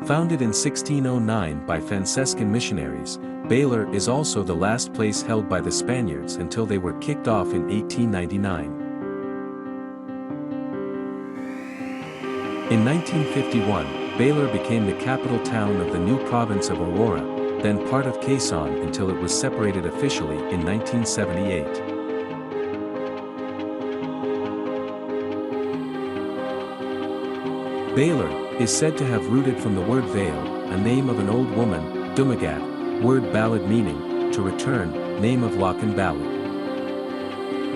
Founded in 1609 by Franciscan missionaries, Baler is also the last place held by the Spaniards until they were kicked off in 1899. In 1951, Baler became the capital town of the new province of Aurora, then part of Quezon until it was separated officially in 1978. Baler is said to have rooted from the word vale, a name of an old woman, dumagat, word ballad meaning, to return, name of Locan ballad.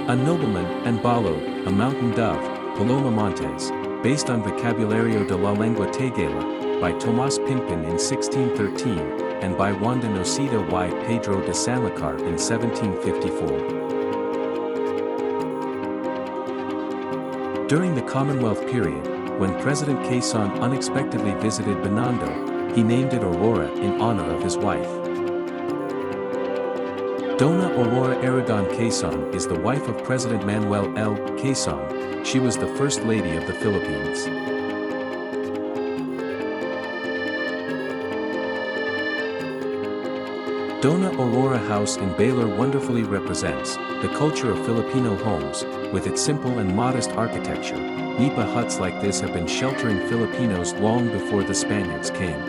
A nobleman, and balo, a mountain dove, Paloma Montes, based on Vocabulario de la Lengua Tagala, by Tomás Pinpin in 1613, and by Juan de Noceda y Pedro de Sanlúcar in 1754. During the Commonwealth period, when President Quezon unexpectedly visited Binondo, he named it Aurora in honor of his wife. Dona Aurora Aragon Quezon is the wife of President Manuel L. Quezon. She was the First Lady of the Philippines. Dona Aurora House in Baler wonderfully represents the culture of Filipino homes, with its simple and modest architecture. Nipa huts like this have been sheltering Filipinos long before the Spaniards came.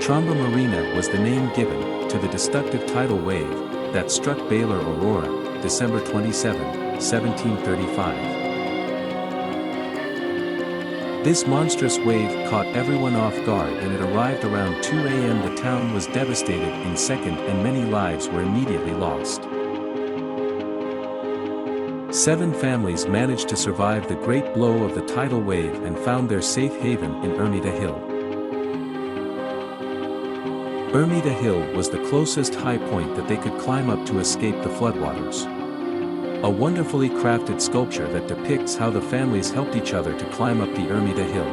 Tromba Marina was the name given to the destructive tidal wave that struck Baler Aurora, December 27, 1735. This monstrous wave caught everyone off guard, and it arrived around 2 a.m. The town was devastated in second and many lives were immediately lost. 7 families managed to survive the great blow of the tidal wave and found their safe haven in Ermita Hill. Ermita Hill was the closest high point that they could climb up to escape the floodwaters. A wonderfully crafted sculpture that depicts how the families helped each other to climb up the Ermita Hill.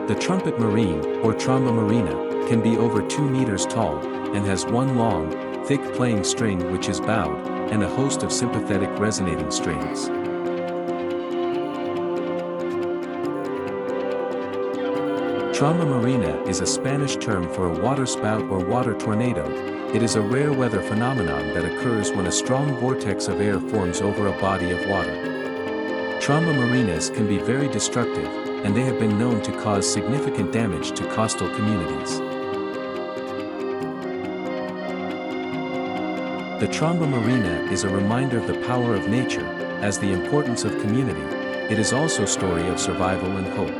The trumpet marine, or Tromba Marina, can be over 2 meters tall, and has one long, thick playing string which is bowed, and a host of sympathetic resonating strings. Tromba Marina is a Spanish term for a waterspout or water tornado. It is a rare weather phenomenon that occurs when a strong vortex of air forms over a body of water. Tromba Marinas can be very destructive, and they have been known to cause significant damage to coastal communities. The Tromba Marina is a reminder of the power of nature, as the importance of community. It is also a story of survival and hope.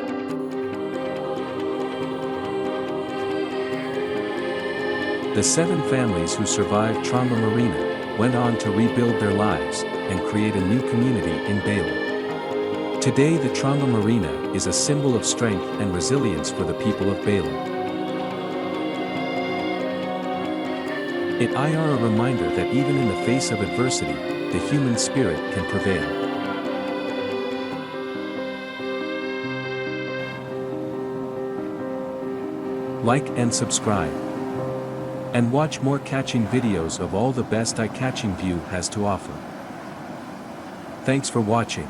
The 7 families who survived Tromba Marina went on to rebuild their lives and create a new community in Baler. Today the Tromba Marina is a symbol of strength and resilience for the people of Baler. It is a reminder that even in the face of adversity, the human spirit can prevail. Like and subscribe. And watch more catching videos of all the best eye-catching view has to offer. Thanks for watching.